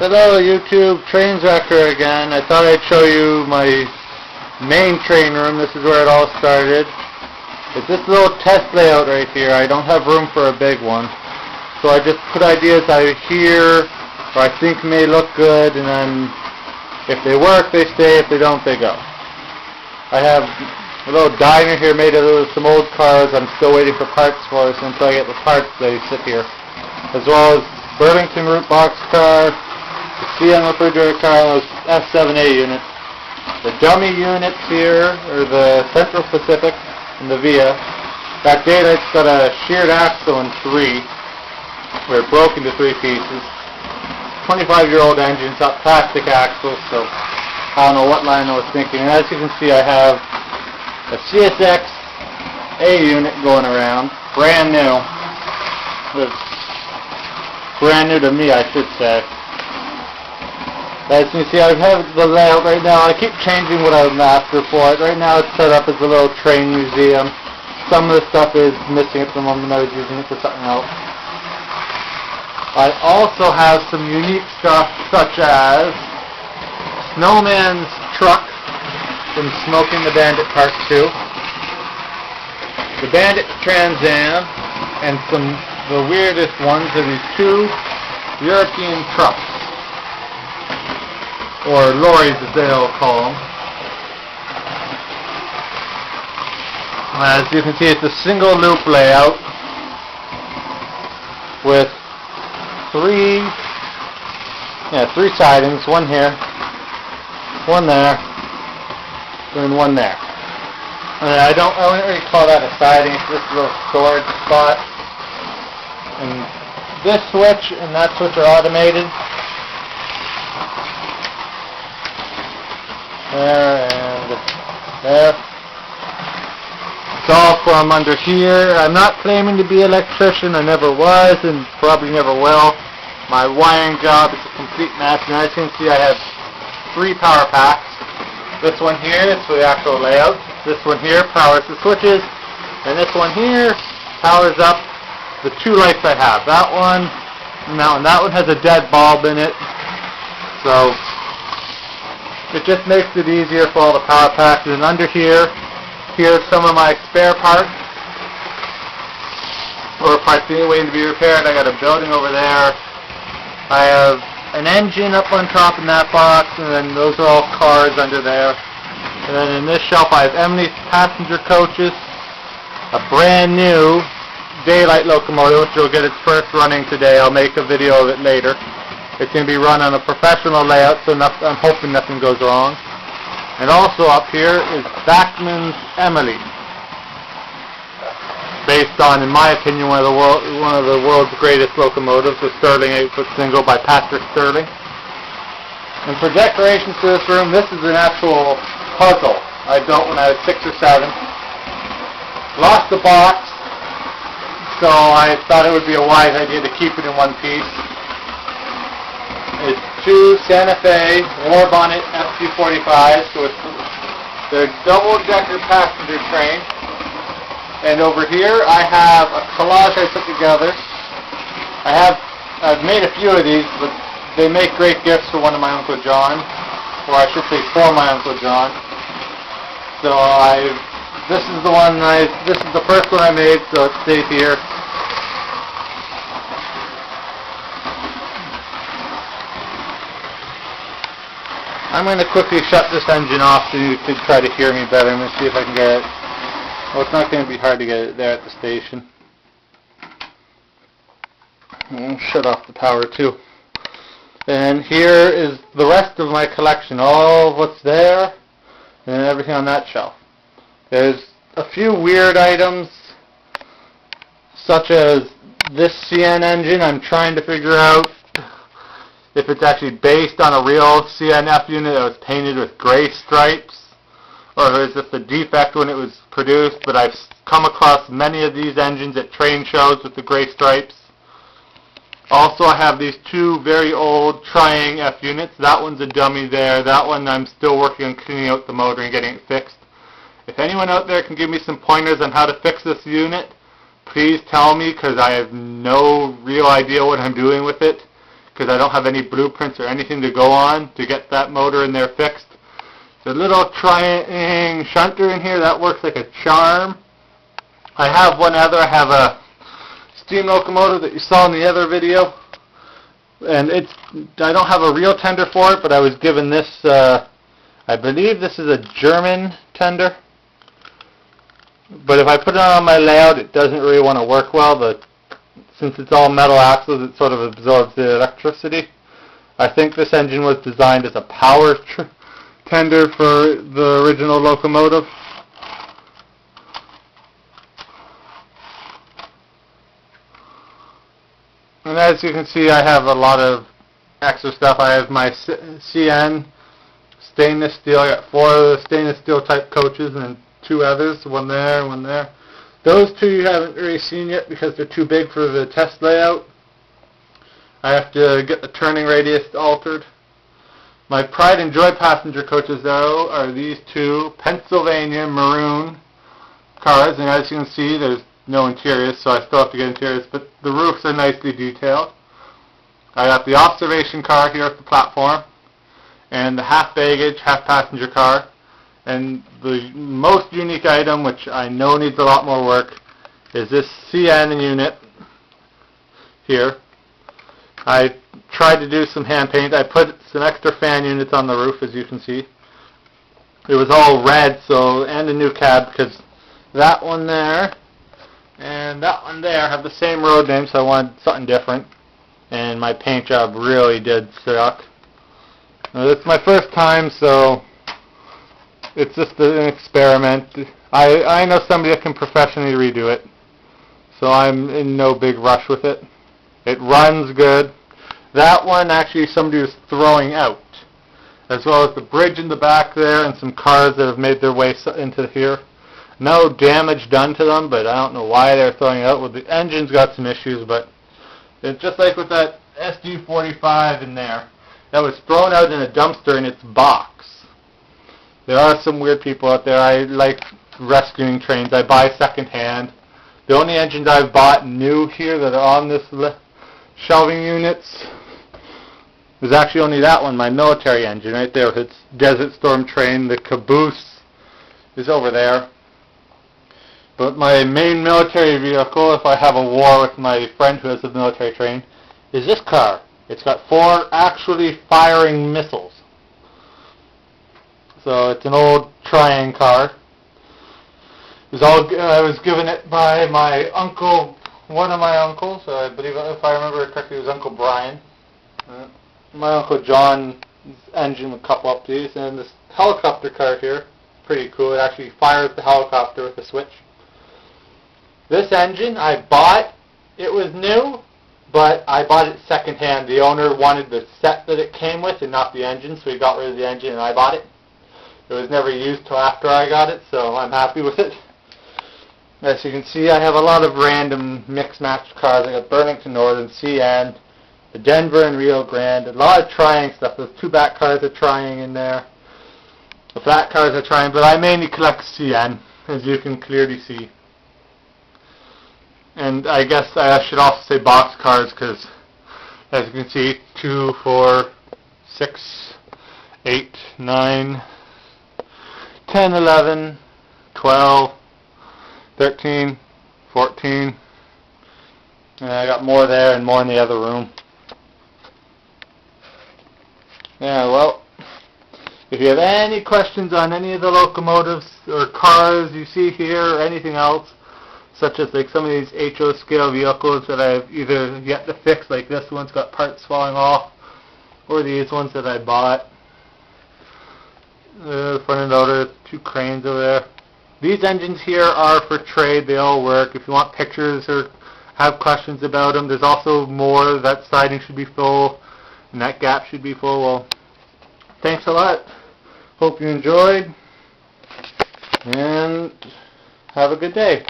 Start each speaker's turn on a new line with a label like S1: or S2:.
S1: Hello YouTube, Trainswrecker again. I thought I'd show you my main train room. This is where it all started. It's this little test layout right here. I don't have room for a big one. So I just put ideas out here or I think may look good, and then if they work, they stay. If they don't, they go. I have a little diner here made out of some old cars I'm still waiting for parts for, so until I get the parts, they sit here. As well as Burlington root box car, the CN refrigerator car, and those F7A units. The dummy units here are the Central Pacific and the Via. That Daylight's got a sheared axle in 3, where it broke into 3 pieces. 25-year-old engine, it's got plastic axles, so I don't know what line I was thinking. And as you can see, I have a CSX A unit going around, brand new. It's brand new to me, I should say. As you can see, I have the layout right now. I keep changing what I'm after for it. Right now it's set up as a little train museum. Some of the stuff is missing at the moment. I was using it for something else. I also have some unique stuff such as Snowman's truck from Smoking the Bandit Part 2, the Bandit Trans Am, and the weirdest ones are these 2 European trucks, or lorries as they'll call them. As you can see, it's a single loop layout with 3 sidings, one here, one there, and one there. I wouldn't really call that a siding, it's just a little storage spot. And this switch and that switch are automated. There and there. It's all from under here. I'm not claiming to be an electrician. I never was and probably never will. My wiring job is a complete mess. And as you can see, I have 3 power packs. This one here is for the actual layout. This one here powers the switches. And this one here powers up the 2 lights I have. That one and that one. That one has a dead bulb in it. So it just makes it easier for all the power packs. And under here's some of my spare parts, or parts waiting to be repaired. I got a building over there. I have an engine up on top in that box, and then those are all cars under there. And then in this shelf I have Emily's passenger coaches, a brand new Daylight locomotive, which will get its first running today. I'll make a video of it later. It's going to be run on a professional layout, so I'm hoping nothing goes wrong. And also up here is Bachmann's Emily, based on, in my opinion, one of the world's greatest locomotives, the Stirling 8-foot single by Patrick Stirling. And for decorations for this room, this is an actual puzzle I built when I was 6 or 7. Lost the box, so I thought it would be a wise idea to keep it in one piece. It's 2 Santa Fe War Bonnet FC-45s, so they're double-decker passenger train. And over here I have a collage I put together. I've made a few of these, but they make great gifts for one of my Uncle John, or I should say for my Uncle John. So this is the first one I made, so it stays here. I'm going to quickly shut this engine off so you can try to hear me better. I'm going to see if I can get it. Well, it's not going to be hard to get it there at the station. I'll shut off the power too. And here is the rest of my collection. All of what's there and everything on that shelf. There's a few weird items, such as this CN engine. I'm trying to figure out if it's actually based on a real CNF unit that was painted with gray stripes, or is this a defect when it was produced. But I've come across many of these engines at train shows with the gray stripes. Also, I have these 2 very old Triang F units. That one's a dummy there. That one I'm still working on cleaning out the motor and getting it fixed. If anyone out there can give me some pointers on how to fix this unit, please tell me, because I have no real idea what I'm doing with it. because I don't have any blueprints or anything to go on to get that motor in there fixed. The little tri shunter in here, that works like a charm. I have one other. I have a steam locomotive that you saw in the other video, and I don't have a real tender for it, but I was given this. I believe this is a German tender, but if I put it on my layout, it doesn't really want to work well. But since it's all metal axles, it sort of absorbs the electricity. I think this engine was designed as a power tender for the original locomotive. And as you can see, I have a lot of extra stuff. I have my CN stainless steel. I got 4 of the stainless steel type coaches and 2 others, one there and one there. Those 2 you haven't really seen yet because they're too big for the test layout. I have to get the turning radius altered. My pride and joy passenger coaches, though, are these 2 Pennsylvania maroon cars, and as you can see, there's no interiors, so I still have to get interiors, but the roofs are nicely detailed. I got the observation car here at the platform, and the half baggage, half passenger car, and the most unique item, which I know needs a lot more work, is this CN unit here. I tried to do some hand paint. I put some extra fan units on the roof, as you can see. It was all red, and a new cab, because that one there and that one there have the same road name, so I wanted something different. And my paint job really did suck. Now, it's my first time, so it's just an experiment. I know somebody that can professionally redo it, so I'm in no big rush with it. It runs good. That one actually somebody was throwing out, as well as the bridge in the back there and some cars that have made their way into here. No damage done to them, but I don't know why they're throwing it out. Well, the engine's got some issues, but it's just like with that SG45 in there. That was thrown out in a dumpster in its box. There are some weird people out there. I like rescuing trains. I buy secondhand. The only engines I've bought new here that are on this shelving units is actually only that one, my military engine right there with its Desert Storm train. The caboose is over there. But my main military vehicle, if I have a war with my friend who has a military train, is this car. It's got 4 actually firing missiles. So it's an old Triang car. I was given it by my uncle, one of my uncles. I believe, if I remember correctly, it was Uncle Brian. My Uncle John's engine would couple up these. And this helicopter car here, pretty cool. It actually fires the helicopter with a switch. This engine I bought, it was new, but I bought it secondhand. The owner wanted the set that it came with and not the engine, so he got rid of the engine and I bought it. It was never used till after I got it, so I'm happy with it. As you can see, I have a lot of random mix-match cars. I got Burlington Northern, CN, the Denver and Rio Grande, a lot of Triang stuff. Those 2 back cars are Triang in there. The flat cars are Triang, but I mainly collect CN, as you can clearly see. And I guess I should also say box cars, because as you can see, 2, 4, 6, 8, 9, 10, 11, 12, 13, 14, and I got more there and more in the other room. Yeah, well, if you have any questions on any of the locomotives or cars you see here or anything else, such as like some of these HO scale vehicles that I've either yet to fix, like this one's got parts falling off, or these ones that I bought. Front end loader, 2 cranes over there. These engines here are for trade. They all work. If you want pictures or have questions about them, there's also more. That siding should be full, and that gap should be full. Well, thanks a lot. Hope you enjoyed, and have a good day.